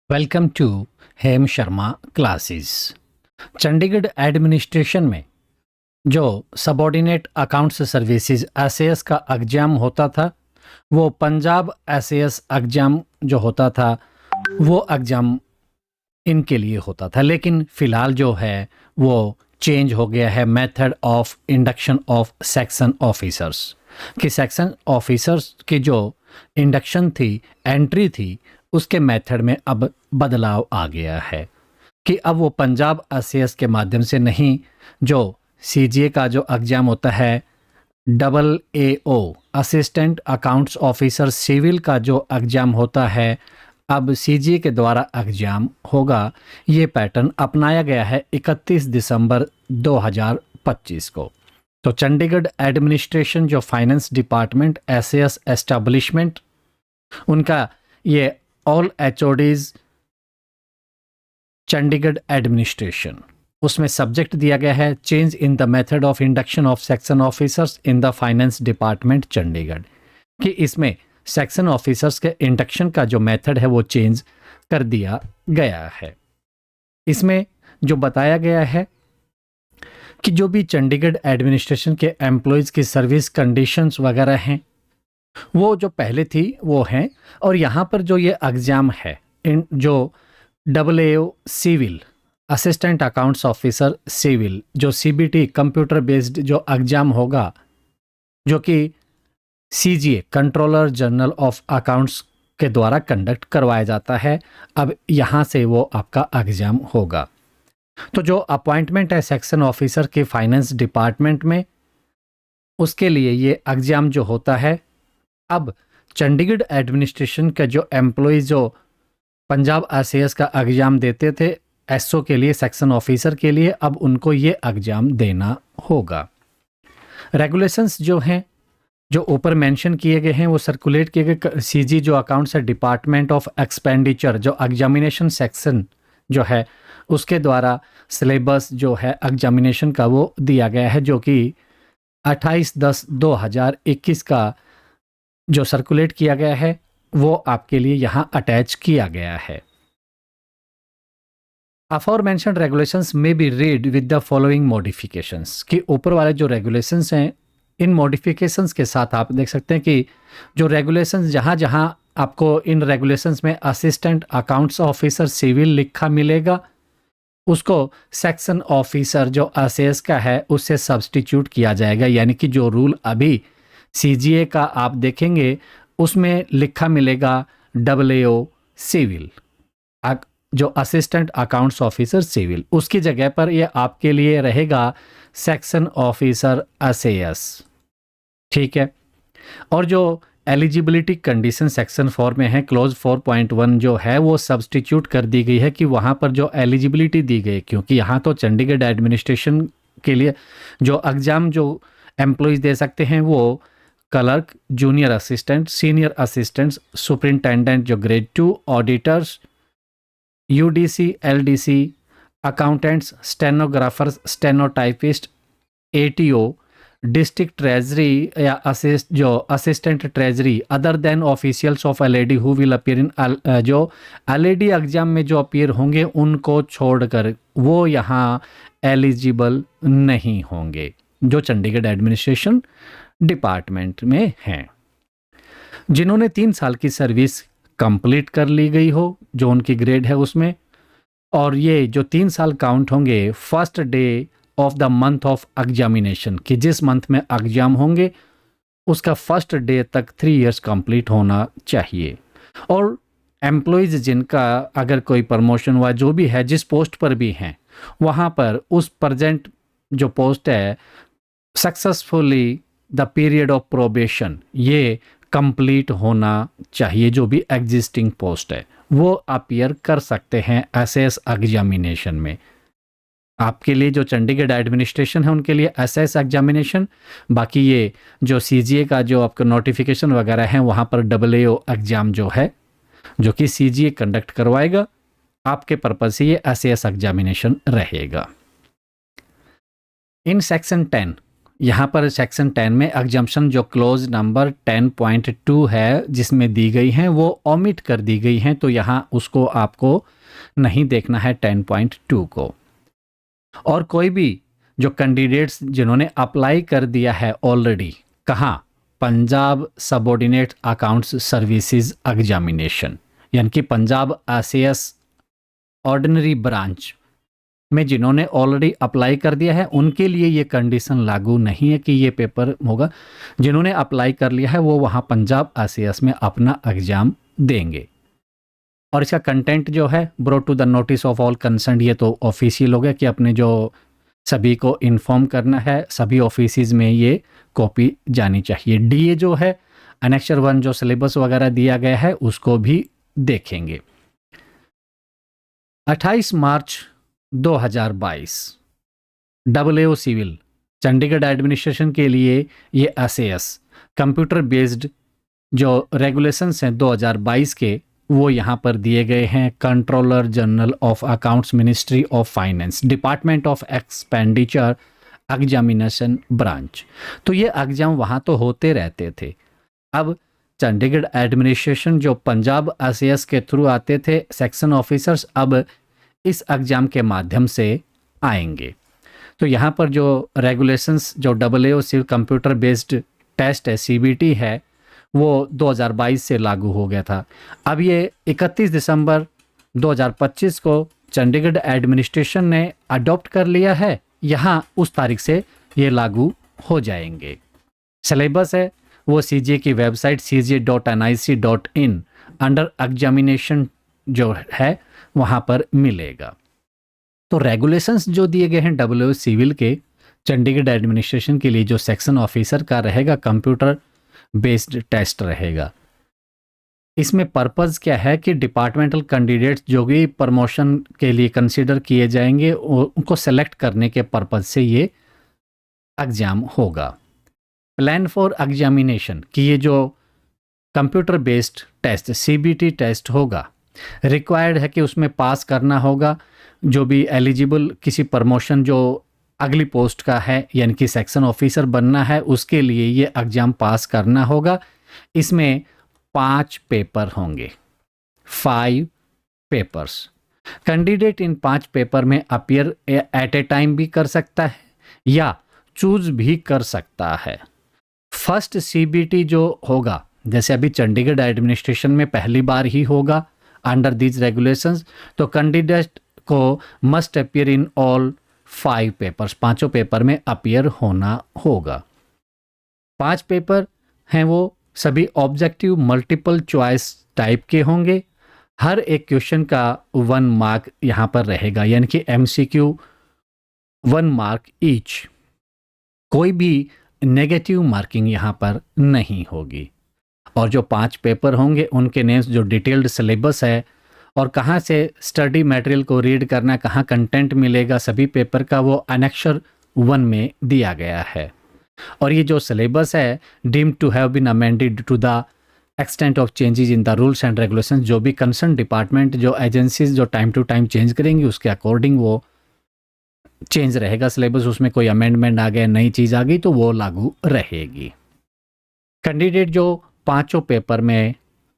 Welcome to Hem Sharma classes. Chandigarh administration में जो subordinate accounts services SAS का एग्जाम होता था, वो पंजाब एसएएस एग्जाम जो होता था वो एग्जाम इनके लिए होता था। लेकिन फ़िलहाल जो है वो चेंज हो गया है method of induction of section officers कि सेक्शन ऑफिसर्स की जो इंडक्शन थी, एंट्री थी, उसके मेथड में अब बदलाव आ गया है कि अब वो पंजाब एसएएस के माध्यम से नहीं, जो सीजीए का जो एग्ज़ाम होता है AAO assistant accounts officer civil का जो एग्ज़ाम होता है, अब सीजीए के द्वारा एग्ज़ाम होगा। ये पैटर्न अपनाया गया है 31 दिसंबर 2025 को। तो चंडीगढ़ एडमिनिस्ट्रेशन जो फाइनेंस डिपार्टमेंट एसएएस एस्टेब्लिशमेंट, उनका ये ऑल एचओडीज चंडीगढ़ एडमिनिस्ट्रेशन, उसमें सब्जेक्ट दिया गया है change in the method of induction of section officers in the finance department Chandigarh, कि इसमें सेक्शन ऑफिसर्स के इंडक्शन का जो मेथड है वो चेंज कर दिया गया है। इसमें जो बताया गया है कि जो भी चंडीगढ़ एडमिनिस्ट्रेशन के एम्प्लॉयज़ की सर्विस कंडीशंस वगैरह हैं वो जो पहले थी वो हैं, और यहाँ पर जो ये एग्ज़ाम है इन जो AAO civil assistant accounts officer civil, जो सीबीटी कंप्यूटर बेस्ड जो एग्ज़ाम होगा, जो कि CGA controller general of accounts के द्वारा कंडक्ट करवाया जाता है, अब यहाँ से वो आपका एग्ज़ाम होगा। तो जो अपॉइंटमेंट है सेक्शन ऑफिसर के फाइनेंस डिपार्टमेंट में, उसके लिए ये एग्ज़ाम जो होता है, अब चंडीगढ़ एडमिनिस्ट्रेशन का जो एम्प्लॉयज़ जो पंजाब एसएएस का एग्ज़ाम देते थे एसओ के लिए, सेक्शन ऑफिसर के लिए, अब उनको ये एग्ज़ाम देना होगा। रेगुलेशंस जो हैं जो ऊपर मेंशन किए गए हैं वो सर्कुलेट किए गए सीजी जो अकाउंट्स है डिपार्टमेंट ऑफ एक्सपेंडिचर जो एग्जामिनेशन सेक्शन जो है उसके द्वारा सिलेबस जो है एग्जामिनेशन का वो दिया गया है, जो कि 28/10/2021 का जो सर्कुलेट किया गया है वो आपके लिए यहाँ अटैच किया गया है। अफॉरमेंशन्ड रेगुलेशंस में be read with the following modifications, कि ऊपर वाले जो रेगुलेशंस हैं इन मॉडिफिकेशंस के साथ आप देख सकते हैं कि जो रेगुलेशंस जहाँ जहाँ आपको इन रेगुलेशंस में असिस्टेंट अकाउंट्स ऑफिसर सिविल लिखा मिलेगा, उसको सेक्शन ऑफिसर जो एसएएस का है उससे सब्स्टिट्यूट किया जाएगा। यानी कि जो रूल अभी सीजीए का आप देखेंगे उसमें लिखा मिलेगा AAO सिविल जो असिस्टेंट अकाउंट्स ऑफिसर सिविल, उसकी जगह पर ये आपके लिए रहेगा सेक्शन ऑफिसर एसएएस। ठीक है। और जो एलिजिबिलिटी कंडीशन सेक्शन 4 में है, क्लोज 4.1 जो है वो सब्स्टिट्यूट कर दी गई है कि वहाँ पर जो एलिजिबिलिटी दी गई, क्योंकि यहाँ तो चंडीगढ़ एडमिनिस्ट्रेशन के लिए जो एग्ज़ाम जो एम्प्लॉयज़ दे सकते हैं वो clerk, junior assistant, senior assistants, superintendent जो grade 2, auditors, UDC, LDC, accountants, stenographers, stenotypist, ATO, district treasury या assistant treasury other than officials of LAD who will appear in जो एलएडी एग्जाम में जो appear होंगे उनको छोड़कर वो यहाँ एलिजिबल नहीं होंगे जो चंडीगढ़ एडमिनिस्ट्रेशन डिपार्टमेंट में हैं। जिन्होंने 3 साल की सर्विस कंप्लीट कर ली गई हो जो उनकी ग्रेड है उसमें, और ये जो 3 साल काउंट होंगे first day of the month of examination, कि जिस मंथ में एग्जाम होंगे उसका फर्स्ट डे तक 3 इयर्स कंप्लीट होना चाहिए। और एम्प्लॉयज़ जिनका अगर कोई प्रमोशन हुआ जो भी है जिस पोस्ट पर भी हैं वहाँ पर उस प्रेजेंट जो पोस्ट है successfully the period of probation ये कंप्लीट होना चाहिए। जो भी एग्जिस्टिंग पोस्ट है वो अपीयर कर सकते हैं एसएएस एग्जामिनेशन में। आपके लिए जो चंडीगढ़ एडमिनिस्ट्रेशन है उनके लिए एसएएस एग्जामिनेशन, बाकी ये जो सीजीए का जो आपका नोटिफिकेशन वगैरह है वहाँ पर AAO एग्ज़ाम जो है जो कि सीजीए कंडक्ट करवाएगा, आपके पर्पज से ये एसएएस एग्जामिनेशन रहेगा। इन सेक्शन 10 यहाँ पर सेक्शन 10 में एग्जम्पशन जो क्लोज नंबर 10.2 है जिसमें दी गई हैं वो ओमिट कर दी गई हैं, तो यहाँ उसको आपको नहीं देखना है 10.2 को। और कोई भी जो कैंडिडेट्स जिन्होंने अप्लाई कर दिया है ऑलरेडी, कहाँ, Punjab subordinate accounts services examination, यानी कि पंजाब आरसीएस ऑर्डिनरी ब्रांच में जिन्होंने ऑलरेडी अप्लाई कर दिया है उनके लिए ये कंडीशन लागू नहीं है कि ये पेपर होगा। जिन्होंने अप्लाई कर लिया है वो वहाँ पंजाब आरसीएस में अपना एग्जाम देंगे। और इसका कंटेंट जो है brought to the notice of all concern, ये तो ऑफिशियल हो गया कि अपने जो सभी को इन्फॉर्म करना है, सभी ऑफिसेज में ये कॉपी जानी चाहिए। डीए जो है अनेक्चर 1 जो सिलेबस वगैरह दिया गया है उसको भी देखेंगे। 28 मार्च 2022 AAO सिविल चंडीगढ़ एडमिनिस्ट्रेशन के लिए ये एसएएस कंप्यूटर बेस्ड जो रेगुलेशंस हैं 2022 के वो यहाँ पर दिए गए हैं। Controller general of accounts, ministry of finance, department of expenditure examination branch. तो ये एग्जाम वहाँ तो होते रहते थे। अब चंडीगढ़ एडमिनिस्ट्रेशन जो पंजाब आरसीएस के थ्रू आते थे सेक्शन ऑफिसर्स, अब इस एग्जाम के माध्यम से आएंगे। तो यहाँ पर जो रेगुलेशंस जो AAO civil computer based test है सीबीटी है वो 2022 से लागू हो गया था। अब ये 31 दिसंबर 2025 को चंडीगढ़ एडमिनिस्ट्रेशन ने अडॉप्ट कर लिया है, यहाँ उस तारीख से ये लागू हो जाएंगे। सिलेबस है वो सीजीए की वेबसाइट cj.nic.in अंडर एग्जामिनेशन जो है वहाँ पर मिलेगा। तो रेगुलेशंस जो दिए गए हैं AAO सिविल के चंडीगढ़ एडमिनिस्ट्रेशन के लिए जो सेक्शन ऑफिसर का रहेगा कंप्यूटर बेस्ड टेस्ट रहेगा। इसमें पर्पस क्या है कि डिपार्टमेंटल कैंडिडेट्स जो भी प्रमोशन के लिए कंसीडर किए जाएंगे उनको सेलेक्ट करने के पर्पस से ये एग्जाम होगा। प्लान फॉर एग्जामिनेशन कि ये जो computer based test CBT test होगा रिक्वायर्ड है कि उसमें पास करना होगा जो भी एलिजिबल किसी प्रमोशन जो अगली पोस्ट का है यानी कि सेक्शन ऑफिसर बनना है उसके लिए ये एग्जाम पास करना होगा। इसमें 5 पेपर होंगे, 5 पेपर्स। कैंडिडेट इन 5 पेपर में अपीयर एट ए टाइम भी कर सकता है या चूज भी कर सकता है। फर्स्ट सीबीटी जो होगा जैसे अभी चंडीगढ़ एडमिनिस्ट्रेशन में पहली बार ही होगा अंडर दीज रेगुलेशंस, तो कैंडिडेट को must appear in all 5 papers, 5 paper में अपीयर होना होगा। 5 पेपर हैं वो सभी ऑब्जेक्टिव मल्टीपल चॉइस टाइप के होंगे। हर एक क्वेश्चन का 1 मार्क यहाँ पर रहेगा यानी कि एमसीक्यू 1 मार्क ईच। कोई भी नेगेटिव मार्किंग यहाँ पर नहीं होगी। और जो 5 पेपर होंगे उनके नेम्स, जो डिटेल्ड सिलेबस है और कहाँ से स्टडी मटेरियल को रीड करना, कहाँ कंटेंट मिलेगा सभी पेपर का, वो अनेक्सर 1 में दिया गया है। और ये जो सिलेबस है deemed to have been amended to the extent of changes in the rules and regulations, जो भी कंसर्न डिपार्टमेंट जो एजेंसीज जो टाइम टू टाइम चेंज करेंगी उसके अकॉर्डिंग वो चेंज रहेगा सिलेबस। उसमें कोई अमेंडमेंट आ गया, नई चीज़ आ गई तो वो लागू रहेगी। कैंडिडेट जो 5 पेपर में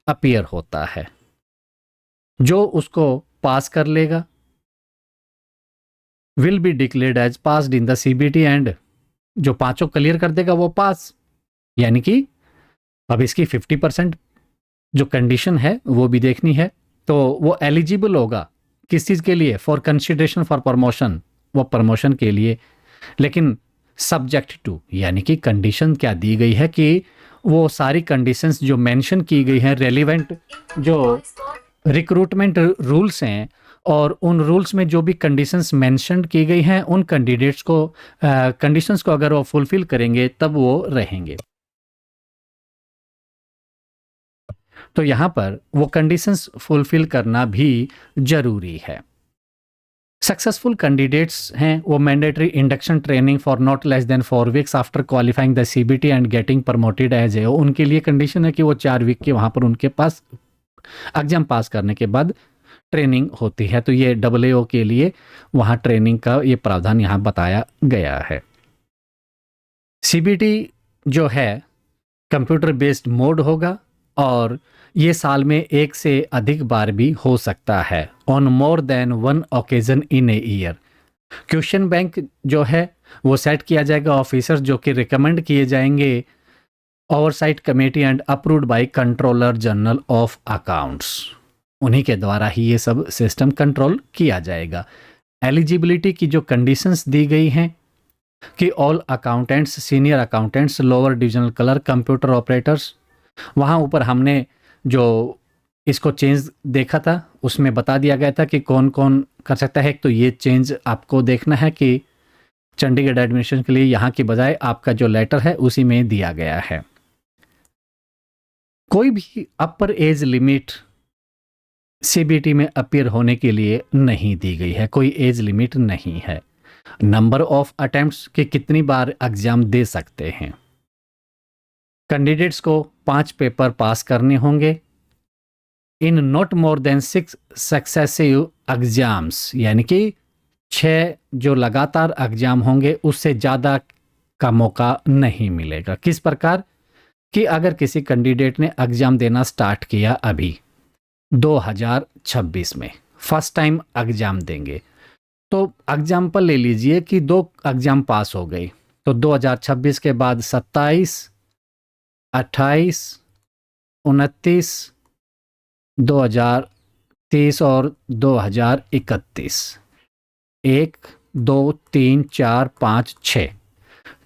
अपीयर होता है जो उसको पास कर लेगा will be declared as passed in the CBT and जो 5 क्लियर कर देगा वो पास। यानी कि अब इसकी 50% जो कंडीशन है वो भी देखनी है, तो वो एलिजिबल होगा किस चीज़ के लिए, फॉर कंसिडरेशन फॉर प्रमोशन, वो प्रमोशन के लिए। लेकिन सब्जेक्ट टू यानी कि कंडीशन क्या दी गई है कि वो सारी कंडीशंस जो मेंशन की गई हैं रेलिवेंट जो रिक्रूटमेंट रूल्स हैं और उन रूल्स में जो भी कंडीशंस मेंशन की गई हैं उन कैंडिडेट्स को कंडीशंस को अगर वो फुलफिल करेंगे तब वो रहेंगे। तो यहाँ पर वो कंडीशंस फुलफिल करना भी जरूरी है। सक्सेसफुल कैंडिडेट्स हैं वो mandatory induction training for not less than 4 weeks after qualifying the CBT and getting promoted as a, उनके लिए कंडीशन है कि वो 4 वीक के वहाँ पर उनके पास एग्जाम पास करने के बाद ट्रेनिंग होती है। तो ये AAO के लिए वहाँ ट्रेनिंग का ये प्रावधान यहाँ बताया गया है। सीबीटी जो है कंप्यूटर बेस्ड मोड होगा और ये साल में एक से अधिक बार भी हो सकता है, on more than one occasion in a year. Question bank जो है वो सेट किया जाएगा ऑफिसर्स जो कि रिकमेंड किए जाएंगे oversight committee and approved by controller general of accounts. उन्हीं के द्वारा ही ये सब सिस्टम कंट्रोल किया जाएगा। एलिजिबिलिटी की जो कंडीशंस दी गई हैं कि all accountants, senior accountants, lower divisional clerk, computer operators, वहाँ ऊपर हमने जो इसको चेंज देखा था उसमें बता दिया गया था कि कौन कौन कर सकता है। एक तो ये चेंज आपको देखना है कि चंडीगढ़ एडमिनिस्ट्रेशन के लिए यहाँ की बजाय आपका जो लेटर है उसी में दिया गया है। कोई भी अपर एज लिमिट सीबीटी में अपीयर होने के लिए नहीं दी गई है, कोई एज लिमिट नहीं है। नंबर ऑफ अटेम्प्ट्स कि कितनी बार एग्जाम दे सकते हैं। कैंडिडेट्स को 5 पेपर पास करने होंगे in not more than 6 successive exams, यानी कि 6 जो लगातार एग्जाम होंगे उससे ज़्यादा का मौका नहीं मिलेगा। किस प्रकार कि अगर किसी कैंडिडेट ने एग्जाम देना स्टार्ट किया अभी 2026 में फर्स्ट टाइम एग्जाम देंगे, तो एग्जाम्पल ले लीजिए कि 2 एग्जाम पास हो गई, तो 2026 के बाद 27, 28, 29, 2030 और 2031, 1, 2, 3, 4, 5, 6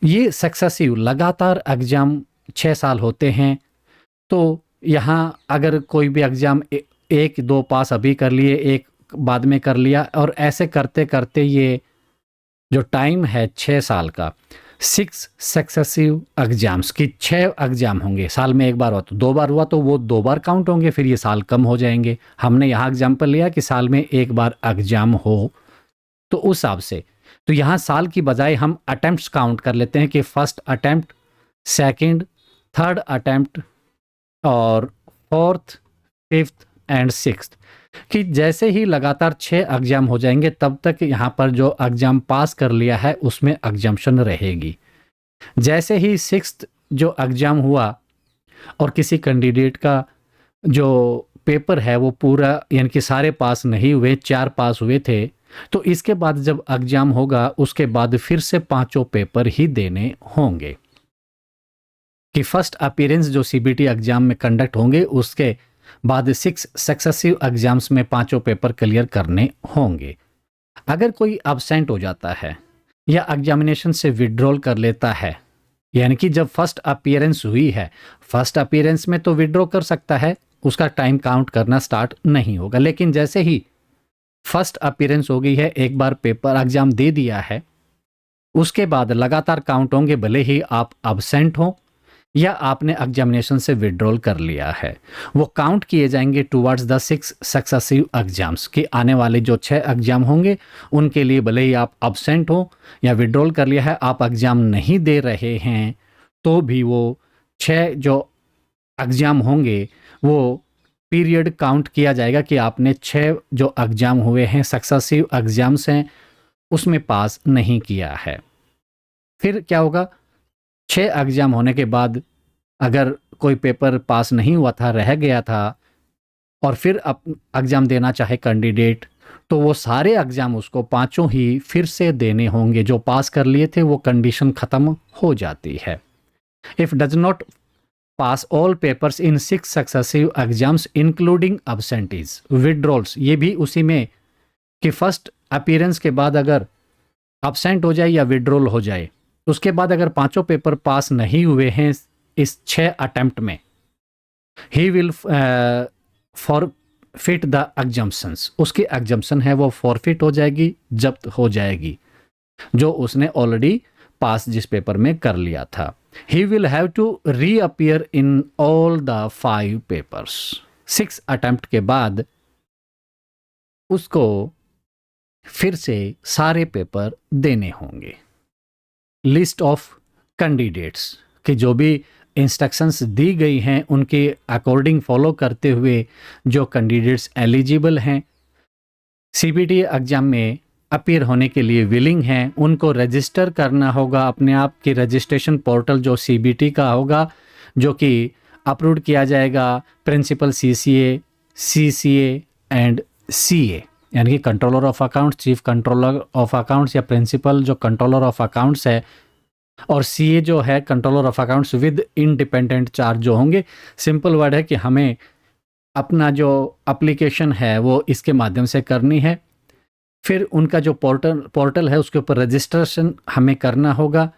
ये सक्सेसिव लगातार एग्जाम 6 साल होते हैं। तो यहाँ अगर कोई भी एग्जाम 1-2 पास अभी कर लिए, एक बाद में कर लिया, और ऐसे करते करते ये जो टाइम है 6 साल का, 6 सक्सेसिव एग्जाम्स की 6 एग्जाम होंगे। साल में एक बार हुआ तो 2 बार हुआ तो वो 2 बार काउंट होंगे, फिर ये साल कम हो जाएंगे। हमने यहाँ एग्जाम्पल लिया कि साल में एक बार एग्जाम हो, तो उस हिसाब से तो यहाँ साल की बजाय हम अटेम्प्ट्स काउंट कर लेते हैं कि first attempt, second, third attempt और फोर्थ, फिफ्थ एंड सिक्स्थ, कि जैसे ही लगातार 6 एग्जाम हो जाएंगे तब तक यहाँ पर जो एग्जाम पास कर लिया है उसमें एग्जाम्पशन रहेगी। जैसे ही 6th जो एग्जाम हुआ और किसी कैंडिडेट का जो पेपर है वो पूरा यानी कि सारे पास नहीं हुए, 4 पास हुए थे, तो इसके बाद जब एग्जाम होगा उसके बाद फिर से 5 पेपर ही देने होंगे। कि फर्स्ट अपीयरेंस जो सीबीटी एग्जाम में कंडक्ट होंगे उसके बाद 6 सक्सेसिव एग्जाम्स में 5 पेपर क्लियर करने होंगे। अगर कोई एब्सेंट हो जाता है या एग्जामिनेशन से विड्रॉल कर लेता है, यानी कि जब फर्स्ट अपीयरेंस हुई है, फर्स्ट अपीयरेंस में तो विड्रॉ कर सकता है, उसका टाइम काउंट करना स्टार्ट नहीं होगा। लेकिन जैसे ही फर्स्ट अपीयरेंस हो गई है, एक बार पेपर एग्जाम दे दिया है, उसके बाद लगातार काउंट होंगे, भले ही आप एब्सेंट हो या आपने एग्जामिनेशन से विड्रॉल कर लिया है, वो काउंट किए जाएंगे टुवर्ड्स द 6 सक्सेसिव एग्जाम्स। कि आने वाले जो 6 एग्जाम होंगे उनके लिए भले ही आप एब्सेंट हो या विड्रॉल कर लिया है, आप एग्जाम नहीं दे रहे हैं, तो भी वो 6 जो एग्जाम होंगे वो पीरियड काउंट किया जाएगा कि आपने 6 जो एग्जाम हुए हैं, सक्सेसिव एग्जाम्स हैं, उसमें पास नहीं किया है। फिर क्या होगा, 6 एग्जाम होने के बाद अगर कोई पेपर पास नहीं हुआ था, रह गया था, और फिर एग्जाम देना चाहे कैंडिडेट, तो वो सारे एग्जाम उसको 5 ही फिर से देने होंगे। जो पास कर लिए थे वो कंडीशन खत्म हो जाती है। If does not pass all papers in 6 successive exams including absentees, withdrawals, ये भी उसी में कि फर्स्ट अपीयरेंस के बाद अगर एब्सेंट हो जाए या विड्रॉल हो जाए, उसके बाद अगर 5 पेपर पास नहीं हुए हैं इस 6 अटेम्प्ट में, he will forfeit the exemptions, उसकी एग्जम्पशन है वो फॉरफिट हो जाएगी, जब्त हो जाएगी, जो उसने ऑलरेडी पास जिस पेपर में कर लिया था। He will have to reappear in all the 5 papers. 6 attempt के बाद उसको फिर से सारे पेपर देने होंगे। लिस्ट ऑफ कैंडिडेट्स कि जो भी इंस्ट्रक्शंस दी गई हैं उनके अकॉर्डिंग फॉलो करते हुए जो कैंडिडेट्स एलिजिबल हैं सीबीटी एग्जाम में अपीयर होने के लिए विलिंग हैं, उनको रजिस्टर करना होगा अपने आप की रजिस्ट्रेशन पोर्टल जो सीबीटी का होगा, जो कि अप्रूव किया जाएगा principal CCA, CCA and CA, यानी कि controller of accounts, chief controller of accounts या प्रिंसिपल जो कंट्रोलर ऑफ अकाउंट्स है, और सीए जो है controller of accounts with independent charge जो होंगे। सिंपल वर्ड है कि हमें अपना जो एप्लीकेशन है वो इसके माध्यम से करनी है। फिर उनका जो पोर्टल है उसके ऊपर रजिस्ट्रेशन हमें करना होगा,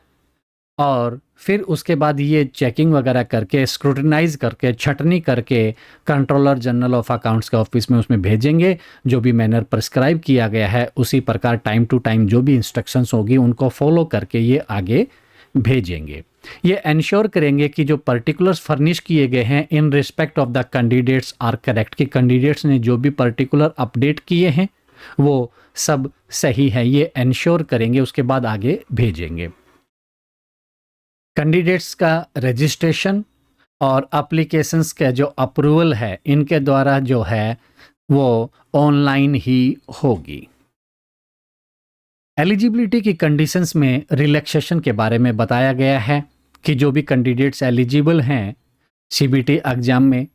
और फिर उसके बाद ये चेकिंग वगैरह करके, स्क्रूटिनाइज करके, छटनी करके कंट्रोलर जनरल ऑफ अकाउंट्स के ऑफिस में उसमें भेजेंगे। जो भी मैनर प्रिस्क्राइब किया गया है उसी प्रकार टाइम टू टाइम जो भी इंस्ट्रक्शंस होगी उनको फॉलो करके ये आगे भेजेंगे। ये इंश्योर करेंगे कि जो पर्टिकुलर्स फर्निश किए गए हैं in respect of the candidates are correct, कि कैंडिडेट्स ने जो भी पर्टिकुलर अपडेट किए हैं वो सब सही है, ये इंश्योर करेंगे, उसके बाद आगे भेजेंगे। कैंडिडेट्स का रजिस्ट्रेशन और एप्लीकेशंस का जो अप्रूवल है इनके द्वारा जो है वो ऑनलाइन ही होगी। एलिजिबिलिटी की कंडीशंस में रिलैक्सेशन के बारे में बताया गया है कि जो भी कैंडिडेट्स एलिजिबल हैं सीबीटी एग्जाम में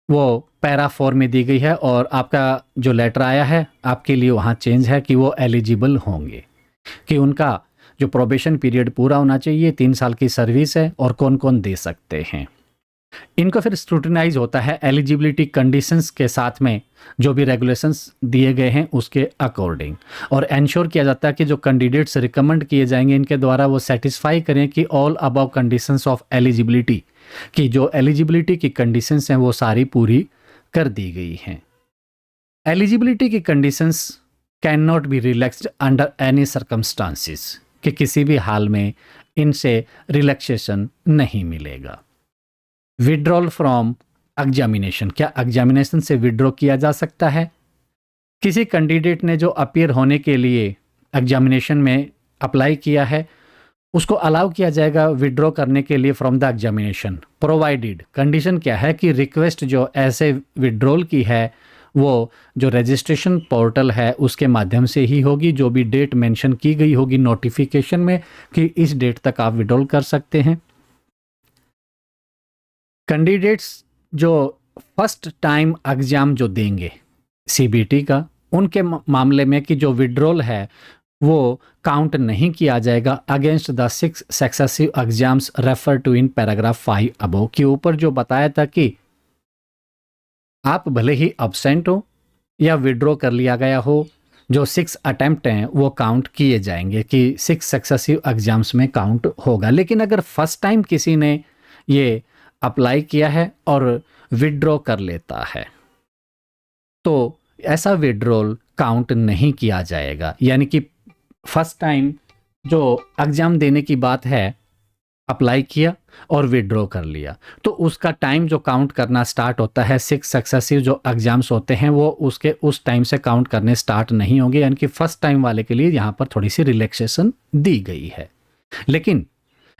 वो पैरा 4 में दी गई है, और आपका जो लेटर आया है आपके लिए वहाँ चेंज है कि वो एलिजिबल होंगे, कि उनका जो प्रोबेशन पीरियड पूरा होना चाहिए, 3 साल की सर्विस है, और कौन कौन दे सकते हैं। इनको फिर स्क्रूटिनाइज होता है एलिजिबिलिटी कंडीशंस के साथ में जो भी रेगुलेशंस दिए गए हैं उसके अकॉर्डिंग, और इंश्योर किया जाता है कि जो कैंडिडेट्स रिकमेंड किए जाएंगे इनके द्वारा वो सेटिस्फाई करें कि all above conditions of eligibility, कि जो एलिजिबिलिटी की कंडीशंस हैं वो सारी पूरी कर दी गई हैं। एलिजिबिलिटी की conditions can not be relaxed under any circumstances, कि किसी भी हाल में इनसे रिलैक्सेशन नहीं मिलेगा। विड्रॉल फ्रॉम एग्जामिनेशन, क्या एग्जामिनेशन से विड्रॉ किया जा सकता है? किसी कैंडिडेट ने जो अपीयर होने के लिए एग्जामिनेशन में अप्लाई किया है उसको अलाउ किया जाएगा विड्रॉ करने के लिए from the examination, provided, condition क्या है कि रिक्वेस्ट जो ऐसे विड्रॉल की है वो जो रजिस्ट्रेशन पोर्टल है उसके माध्यम से ही होगी, जो भी डेट मेंशन की गई होगी नोटिफिकेशन में कि इस डेट तक आप विड्रॉल कर सकते हैं। कैंडिडेट्स जो फर्स्ट टाइम एग्जाम जो देंगे सीबीटी का, उनके मामले में कि जो विड्रॉल है वो काउंट नहीं किया जाएगा against the 6 successive exams refer to in paragraph 5 above, के ऊपर जो बताया था कि आप भले ही अब्सेंट हो या विड्रॉ कर लिया गया हो, जो 6 अटेम्प्ट हैं वो काउंट किए जाएंगे, कि 6 सक्सेसिव एग्जाम्स में काउंट होगा। लेकिन अगर फर्स्ट टाइम किसी ने ये अप्लाई किया है और विड्रॉ कर लेता है तो ऐसा विड्रॉल काउंट नहीं किया जाएगा। यानी कि फर्स्ट टाइम जो एग्जाम देने की बात है, अप्लाई किया और विड्रॉ कर लिया, तो उसका टाइम जो काउंट करना स्टार्ट होता है 6 सक्सेसिव जो एग्जाम्स होते हैं वो उसके उस टाइम से काउंट करने स्टार्ट नहीं होंगे। यानी कि फर्स्ट टाइम वाले के लिए यहाँ पर थोड़ी सी रिलैक्सेशन दी गई है। लेकिन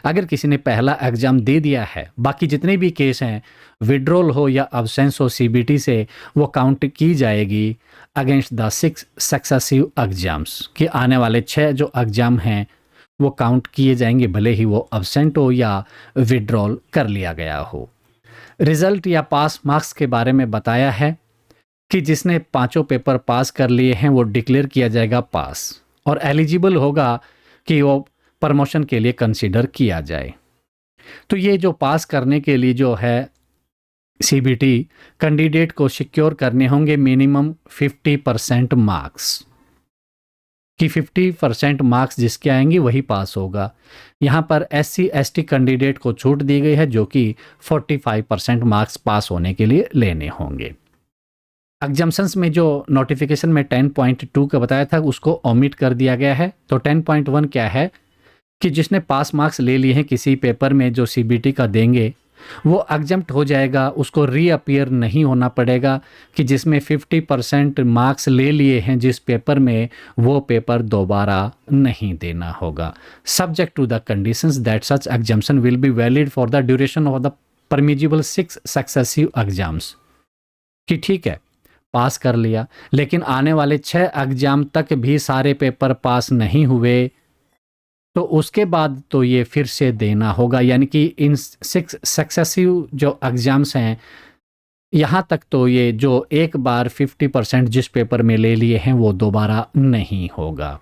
अगर किसी ने पहला एग्जाम दे दिया है, बाकी जितने भी केस हैं विड्रॉल हो या अब्सेंस हो सीबीटी से, वो काउंट की जाएगी अगेंस्ट द 6 सक्सेसिव एग्जाम्स, कि आने वाले 6 जो एग्जाम हैं वो काउंट किए जाएंगे भले ही वो अब्सेंट हो या विड्रॉल कर लिया गया हो। रिजल्ट या पास मार्क्स के बारे में बताया है कि जिसने 5 पेपर पास कर लिए हैं वो डिक्लेयर किया जाएगा पास, और एलिजिबल होगा कि वो प्रमोशन के लिए कंसीडर किया जाए। तो ये जो पास करने के लिए जो है सीबीटी कैंडिडेट को सिक्योर करने होंगे मिनिमम 50% मार्क्स, कि 50% मार्क्स जिसके आएंगे वही पास होगा। यहाँ पर SC ST कैंडिडेट को छूट दी गई है जो कि 45% मार्क्स पास होने के लिए लेने होंगे। एग्जाम्शंस में जो नोटिफिकेशन में 10.2 का बताया था उसको ओमिट कर दिया गया है। तो 10.1 क्या है कि जिसने पास मार्क्स ले लिए हैं किसी पेपर में जो सीबीटी का देंगे वो एग्जम्प्ट हो जाएगा, उसको रीअपियर नहीं होना पड़ेगा, कि जिसमें 50% मार्क्स ले लिए हैं जिस पेपर में वो पेपर दोबारा नहीं देना होगा, subject to the conditions that such exemption will be valid for the duration of the permissible 6 successive exams. कि ठीक है पास कर लिया, लेकिन आने वाले 6 एग्जाम तक भी सारे पेपर पास नहीं हुए, तो उसके बाद तो ये फिर से देना होगा। यानी कि इन 6 सक्सेसिव जो एग्जाम्स हैं, यहाँ तक तो ये जो एक बार 50% जिस पेपर में ले लिए हैं वो दोबारा नहीं होगा।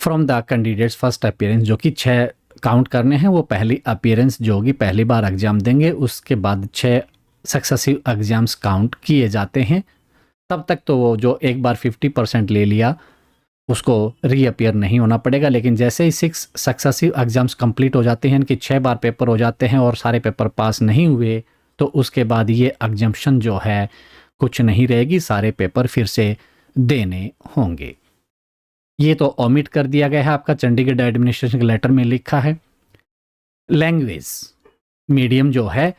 From the candidates first appearance, जो कि 6 काउंट करने हैं, वो पहली अपीयरेंस जो होगी, पहली बार एग्जाम देंगे, उसके बाद 6 सक्सेसिव एग्जाम्स काउंट किए जाते हैं। तब तक तो वो जो एक बार 50% ले लिया उसको रीअपियर नहीं होना पड़ेगा। लेकिन जैसे ही 6 सक्सेसिव एग्जाम्स कंप्लीट हो जाते हैं, इनके 6 बार पेपर हो जाते हैं और सारे पेपर पास नहीं हुए, तो उसके बाद ये एग्जम्पशन जो है कुछ नहीं रहेगी, सारे पेपर फिर से देने होंगे। ये तो ओमिट कर दिया गया है, आपका चंडीगढ़ एडमिनिस्ट्रेशन के लेटर में लिखा है। लैंग्वेज मीडियम जो है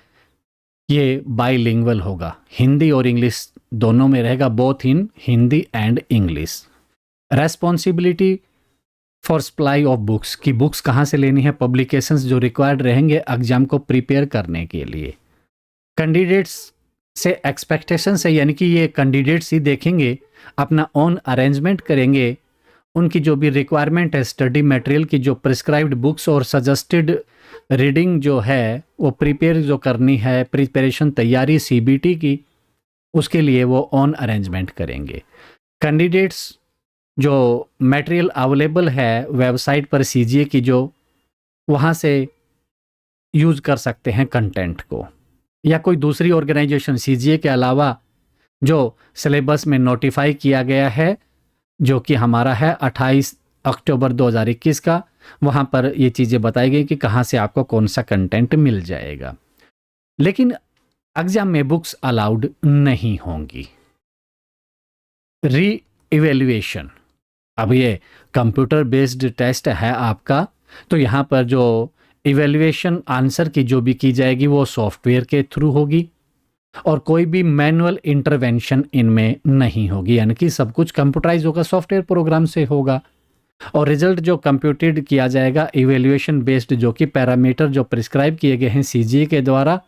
ये बाइलिंगुअल होगा, हिंदी और इंग्लिश दोनों में रहेगा, both in Hindi and English. Responsibility for supply of books, की बुक्स कहाँ से लेनी है, पब्लिकेशंस जो रिक्वायर्ड रहेंगे एग्जाम को प्रिपेयर करने के लिए। कैंडिडेट्स से एक्सपेक्टेशंस है, यानी कि ये कैंडिडेट्स ही देखेंगे, अपना ओन अरेंजमेंट करेंगे, उनकी जो भी रिक्वायरमेंट है स्टडी मटेरियल की, जो प्रिस्क्राइब्ड बुक्स और सजेस्टेड रीडिंग जो है वो प्रिपेयर जो करनी है, प्रिपरेशन तैयारी सीबीटी की, उसके लिए वो ऑन अरेंजमेंट करेंगे। कैंडिडेट्स जो मटेरियल अवेलेबल है वेबसाइट पर सीजीए की, जो वहाँ से यूज कर सकते हैं कंटेंट को, या कोई दूसरी ऑर्गेनाइजेशन सीजीए के अलावा जो सिलेबस में नोटिफाई किया गया है, जो कि हमारा है 28 अक्टूबर 2021 का, वहाँ पर ये चीज़ें बताई गई कि कहाँ से आपको कौन सा कंटेंट मिल जाएगा। लेकिन एग्जाम में बुक्स अलाउड नहीं होंगी। री इवेल्युएशन, अब ये कंप्यूटर बेस्ड टेस्ट है आपका, तो यहाँ पर जो इवेल्युएशन आंसर की जो भी की जाएगी वो सॉफ्टवेयर के थ्रू होगी और कोई भी मैनुअल इंटरवेंशन इनमें नहीं होगी, यानी कि सब कुछ कंप्यूटराइज होगा, सॉफ्टवेयर प्रोग्राम से होगा। और रिजल्ट जो कंप्यूटेड किया जाएगा इवेल्युएशन बेस्ड, जो कि पैरामीटर जो प्रिस्क्राइब किए गए हैं सीजीए के द्वारा,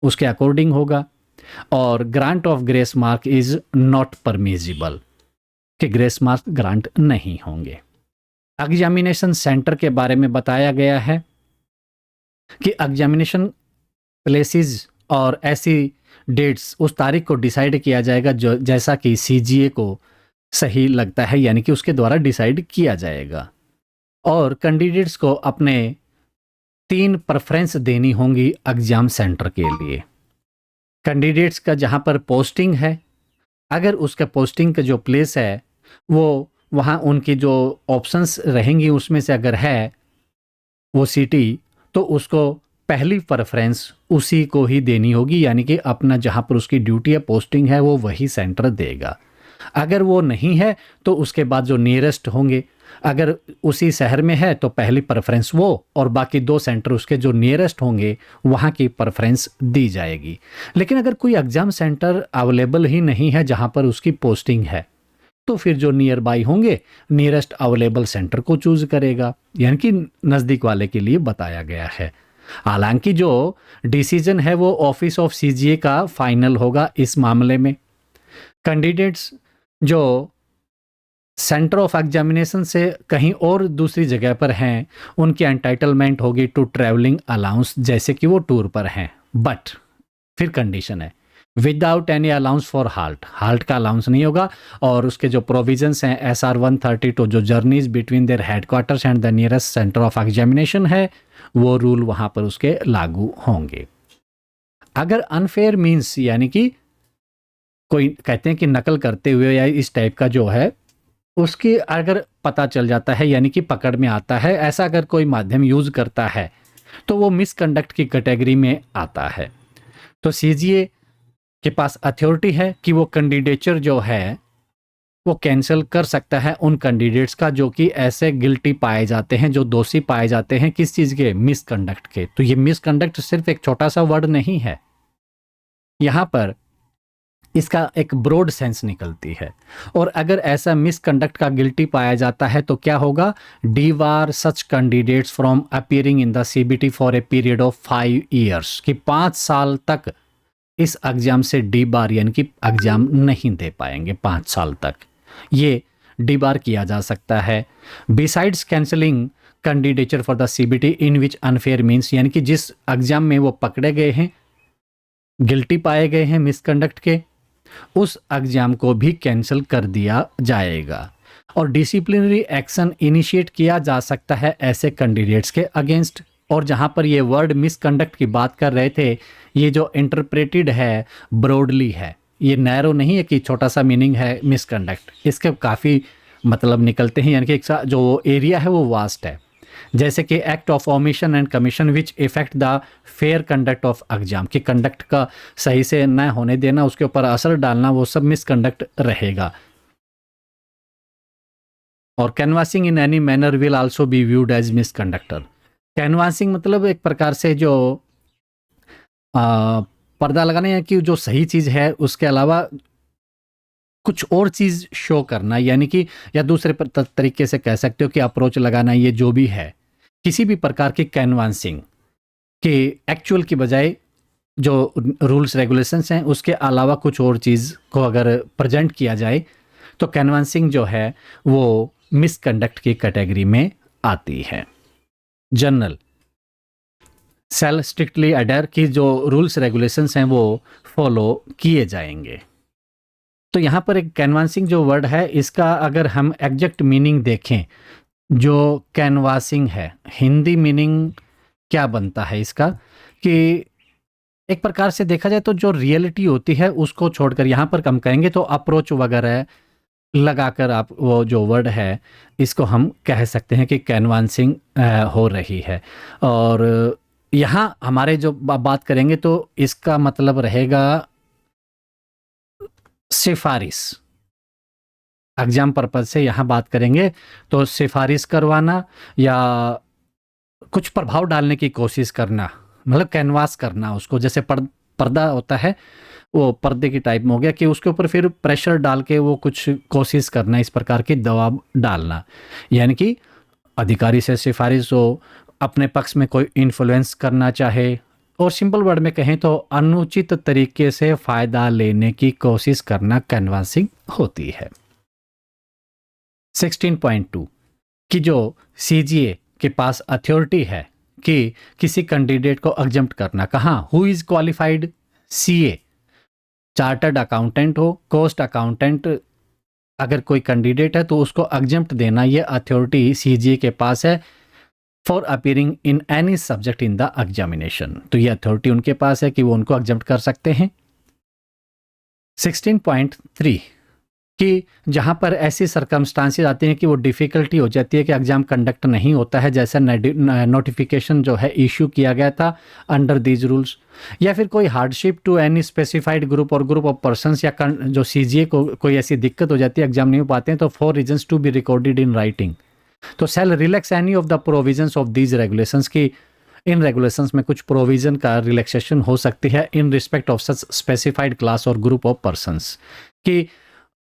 उसके अकॉर्डिंग होगा। और grant of grace mark is not permissible, कि ग्रेस मार्क ग्रांट नहीं होंगे। एग्जामिनेशन सेंटर के बारे में बताया गया है कि एग्जामिनेशन प्लेसेस और ऐसी डेट्स उस तारीख को डिसाइड किया जाएगा जो जैसा कि सीजीए को सही लगता है, यानी कि उसके द्वारा डिसाइड किया जाएगा। और कैंडिडेट्स को अपने 3 प्रेफरेंस देनी होंगी एग्जाम सेंटर के लिए। कैंडिडेट्स का जहां पर पोस्टिंग है, अगर उसका पोस्टिंग का जो प्लेस है वो वहां उनकी जो ऑप्शंस रहेंगी उसमें से अगर है वो सिटी, तो उसको पहली प्रेफरेंस उसी को ही देनी होगी, यानी कि अपना जहां पर उसकी ड्यूटी या पोस्टिंग है वो वही सेंटर देगा। अगर वो नहीं है तो उसके बाद जो नियरेस्ट होंगे, अगर उसी शहर में है तो पहली प्रेफरेंस वो, और बाकी 2 सेंटर उसके जो नियरेस्ट होंगे वहाँ की प्रेफरेंस दी जाएगी। लेकिन अगर कोई एग्जाम सेंटर अवेलेबल ही नहीं है जहाँ पर उसकी पोस्टिंग है, तो फिर जो नियर बाई होंगे नियरेस्ट अवेलेबल सेंटर को चूज करेगा, यानी कि नज़दीक वाले के लिए बताया गया है। हालांकि जो डिसीजन है वो ऑफिस ऑफ सीजीए का फाइनल होगा इस मामले में। कैंडिडेट्स जो सेंटर ऑफ एग्जामिनेशन से कहीं और दूसरी जगह पर हैं, उनकी एंटाइटलमेंट होगी टू ट्रैवलिंग अलाउंस, जैसे कि वो टूर पर हैं। बट फिर कंडीशन है without any allowance for halt, halt का अलाउंस नहीं होगा। और उसके जो प्रोविजंस हैं SR 132, जो journeys between their headquarters and the nearest centre of examination है, वो रूल वहां पर उसके लागू होंगे। अगर अनफेयर मीन्स, यानी कि कोई कहते हैं कि नकल करते हुए या इस टाइप का जो है उसकी अगर पता चल जाता है, यानी कि पकड़ में आता है, ऐसा अगर कोई माध्यम यूज करता है तो वो मिसकंडक्ट की कैटेगरी में आता है। तो सीजीए के पास अथॉरिटी है कि वो कैंडिडेचर जो है वो कैंसिल कर सकता है उन कैंडिडेट्स का जो कि ऐसे गिल्टी पाए जाते हैं, जो दोषी पाए जाते हैं किस चीज के, मिसकंडक्ट के। तो ये मिसकंडक्ट सिर्फ एक छोटा सा वर्ड नहीं है, यहां पर इसका एक ब्रॉड सेंस निकलती है। और अगर ऐसा मिसकंडक्ट का गिल्टी पाया जाता है तो क्या होगा, debar such candidates from appearing in the CBT for a period of 5 years, कि 5 साल तक इस एग्जाम से डी बार यानी कि एग्जाम नहीं दे पाएंगे 5 साल तक, ये डी बार किया जा सकता है। Besides cancelling candidature for the CBT in which unfair means, यानी कि जिस एग्जाम में वो पकड़े गए हैं, गिल्टी पाए गए हैं मिसकंडक्ट के, उस एग्जाम को भी कैंसिल कर दिया जाएगा। और डिसिप्लिनरी एक्शन इनिशिएट किया जा सकता है ऐसे कैंडिडेट्स के अगेंस्ट। और जहां पर ये वर्ड मिसकंडक्ट की बात कर रहे थे, ये जो इंटरप्रेटेड है ब्रॉडली है, ये नैरो नहीं है कि छोटा सा मीनिंग है मिसकंडक्ट, इसके काफ़ी मतलब निकलते हैं, यानी कि जो एरिया है वो वास्ट है। जैसे कि act of omission and commission which effect the fair conduct of exam, कि कंडक्ट का सही से न होने देना, उसके ऊपर असर डालना, वो सब मिसकंडक्ट रहेगा। और canvassing in any manner will also be viewed as misconduct. Canvassing मतलब एक प्रकार से जो पर्दा लगाना है कि जो सही चीज़ है उसके अलावा कुछ और चीज़ शो करना, यानी कि या दूसरे तरीके से कह सकते हो कि अप्रोच लगाना, ये जो भी है किसी भी प्रकार की कैनवासिंग के एक्चुअल की बजाय जो रूल्स रेगुलेशंस हैं उसके अलावा कुछ और चीज़ को अगर प्रेजेंट किया जाए तो कैनवासिंग जो है वो मिसकंडक्ट की कैटेगरी में आती है। जनरल सेल स्ट्रिक्टली अडेयर कि जो रूल्स रेगुलेशंस हैं वो फॉलो किए जाएंगे। तो यहाँ पर एक कैनवासिंग जो वर्ड है, इसका अगर हम एग्जैक्ट मीनिंग देखें, जो कैनवासिंग है हिंदी मीनिंग क्या बनता है इसका, कि एक प्रकार से देखा जाए तो जो रियलिटी होती है उसको छोड़कर यहाँ पर हम कहेंगे तो अप्रोच वगैरह लगाकर आप वो जो वर्ड है इसको हम कह सकते हैं कि कैनवासिंग हो रही है। और यहाँ हमारे जो बात करेंगे तो इसका मतलब रहेगा सिफारिश। एग्जाम पर्पज से यहाँ बात करेंगे तो सिफारिश करवाना या कुछ प्रभाव डालने की कोशिश करना, मतलब कैनवास करना उसको, जैसे पर्दा होता है वो पर्दे की टाइप में हो गया कि उसके ऊपर फिर प्रेशर डाल के वो कुछ कोशिश करना, इस प्रकार की दबाव डालना, यानी कि अधिकारी से सिफारिश हो, अपने पक्ष में कोई इन्फ्लुएंस करना चाहे, और सिंपल वर्ड में कहें तो अनुचित तरीके से फायदा लेने की कोशिश करना कैनवासिंग होती है। 16.2 कि जो सीजीए के पास अथॉरिटी है कि किसी कैंडिडेट को एग्जम्प्ट करना, कहाँ, who is qualified, CA, chartered accountant हो, कॉस्ट अकाउंटेंट, अगर कोई कैंडिडेट है तो उसको एग्जम्प्ट देना, ये अथॉरिटी सीजीए के पास है for appearing in any subject in the examination. तो ये अथॉरिटी उनके पास है कि वो उनको एग्जम्प्ट कर सकते हैं। 16.3 कि जहां पर ऐसी सर्कमस्टांसेस आती हैं कि वो डिफ़िकल्टी हो जाती है कि एग्जाम कंडक्ट नहीं होता है, जैसा नोटिफिकेशन जो है इशू किया गया था अंडर दीज रूल्स, या फिर कोई hardship to any specified group और ग्रुप ऑफ पर्संस, या जो सीजीए को कोई ऐसी दिक्कत हो जाती है एग्जाम नहीं हो पाते हैं, तो 4 reasons to be recorded in writing. तो shall relax any of the provisions of these regulations की इन रेगुलेशंस में कुछ प्रोविजन का रिलैक्सेशन हो सकती है इन respect of such specified class और ग्रुप ऑफ पर्संस, कि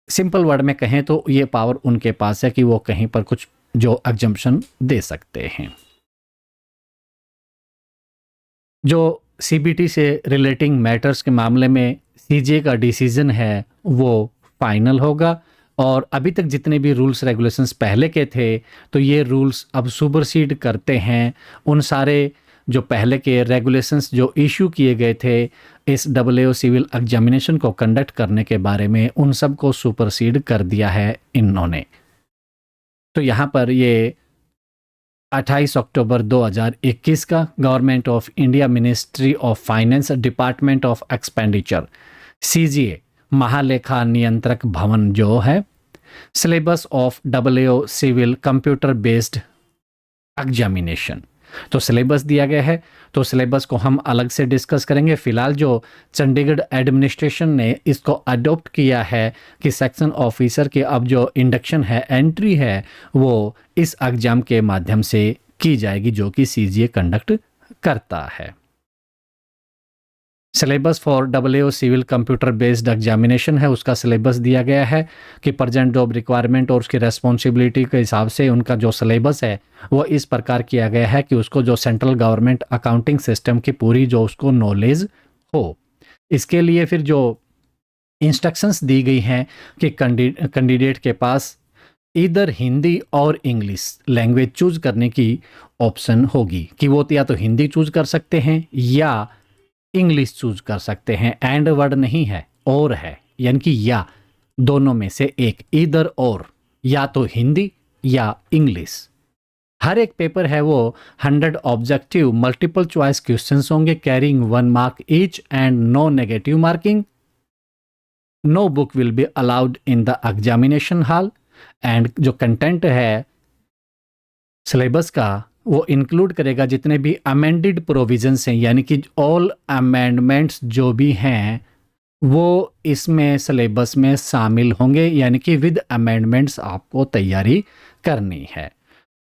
सिंपल वर्ड में कहें तो ये पावर उनके पास है कि वो कहीं पर कुछ जो एग्जम्पशन दे सकते हैं। जो सीबीटी से रिलेटिंग मैटर्स के मामले में सीजीए का डिसीजन है वो फाइनल होगा, और अभी तक जितने भी रूल्स रेगुलेशंस पहले के थे तो ये रूल्स अब सुपरसीड करते हैं उन सारे जो पहले के रेगुलेशंस जो इशू किए गए थे इस AAO सिविल एग्जामिनेशन को कंडक्ट करने के बारे में, उन सब को सुपरसीड कर दिया है इन्होंने। तो यहाँ पर ये 28 अक्टूबर 2021 का government of India ministry of finance department of expenditure CGA महालेखा नियंत्रक भवन जो है syllabus of AAO civil computer based examination, तो सिलेबस दिया गया है, तो सिलेबस को हम अलग से डिस्कस करेंगे। फिलहाल जो चंडीगढ़ एडमिनिस्ट्रेशन ने इसको अडॉप्ट किया है कि सेक्शन ऑफिसर की अब जो इंडक्शन है, एंट्री है, वो इस एग्जाम के माध्यम से की जाएगी जो कि सीजीए कंडक्ट करता है। Syllabus for AAO civil computer based examination है, उसका सिलेबस दिया गया है कि प्रेजेंट जॉब रिक्वायरमेंट और उसकी रेस्पॉन्सिबिलिटी के हिसाब से उनका जो सिलेबस है वो इस प्रकार किया गया है कि उसको जो सेंट्रल गवर्नमेंट अकाउंटिंग सिस्टम की पूरी जो उसको नॉलेज हो। इसके लिए फिर जो इंस्ट्रक्शंस दी गई हैं कि कैंडिडेट के पास इधर हिंदी और इंग्लिश लैंग्वेज चूज करने की ऑप्शन होगी कि वो या तो हिंदी चूज कर सकते हैं या इंग्लिश चूज कर सकते हैं। एंड वर्ड नहीं है, और है, यानी कि या, दोनों में से एक, इधर और, या तो हिंदी या इंग्लिश। हर एक पेपर है वो 100 ऑब्जेक्टिव मल्टीपल चॉइस क्वेश्चंस होंगे, carrying 1 mark each and no negative marking. No book will be allowed in the examination hall. And जो कंटेंट है सिलेबस का वो इंक्लूड करेगा जितने भी अमेंडेड प्रोविजंस हैं, यानी कि ऑल अमेंडमेंट्स जो भी हैं वो इसमें सिलेबस में शामिल होंगे, यानी कि विद अमेंडमेंट्स आपको तैयारी करनी है।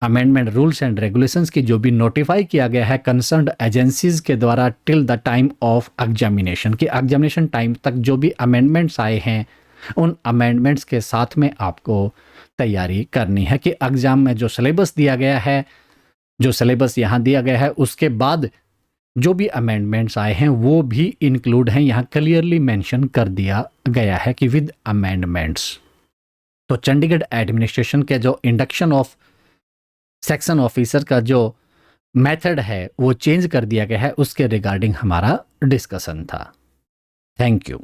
अमेंडमेंट रूल्स एंड रेगुलेशंस की जो भी नोटिफाई किया गया है कंसर्न्ड एजेंसीज के द्वारा till the time of examination, कि एग्जामिनेशन टाइम तक जो भी अमेंडमेंट्स आए हैं उन अमेंडमेंट्स के साथ में आपको तैयारी करनी है कि एग्जाम में जो सिलेबस दिया गया है, जो सिलेबस यहाँ दिया गया है, उसके बाद जो भी अमेंडमेंट्स आए हैं वो भी इंक्लूड हैं। यहाँ क्लियरली मेंशन कर दिया गया है कि विद अमेंडमेंट्स। तो चंडीगढ़ एडमिनिस्ट्रेशन के जो इंडक्शन ऑफ सेक्शन ऑफिसर का जो मेथड है वो चेंज कर दिया गया है, उसके रिगार्डिंग हमारा डिस्कशन था। Thank you.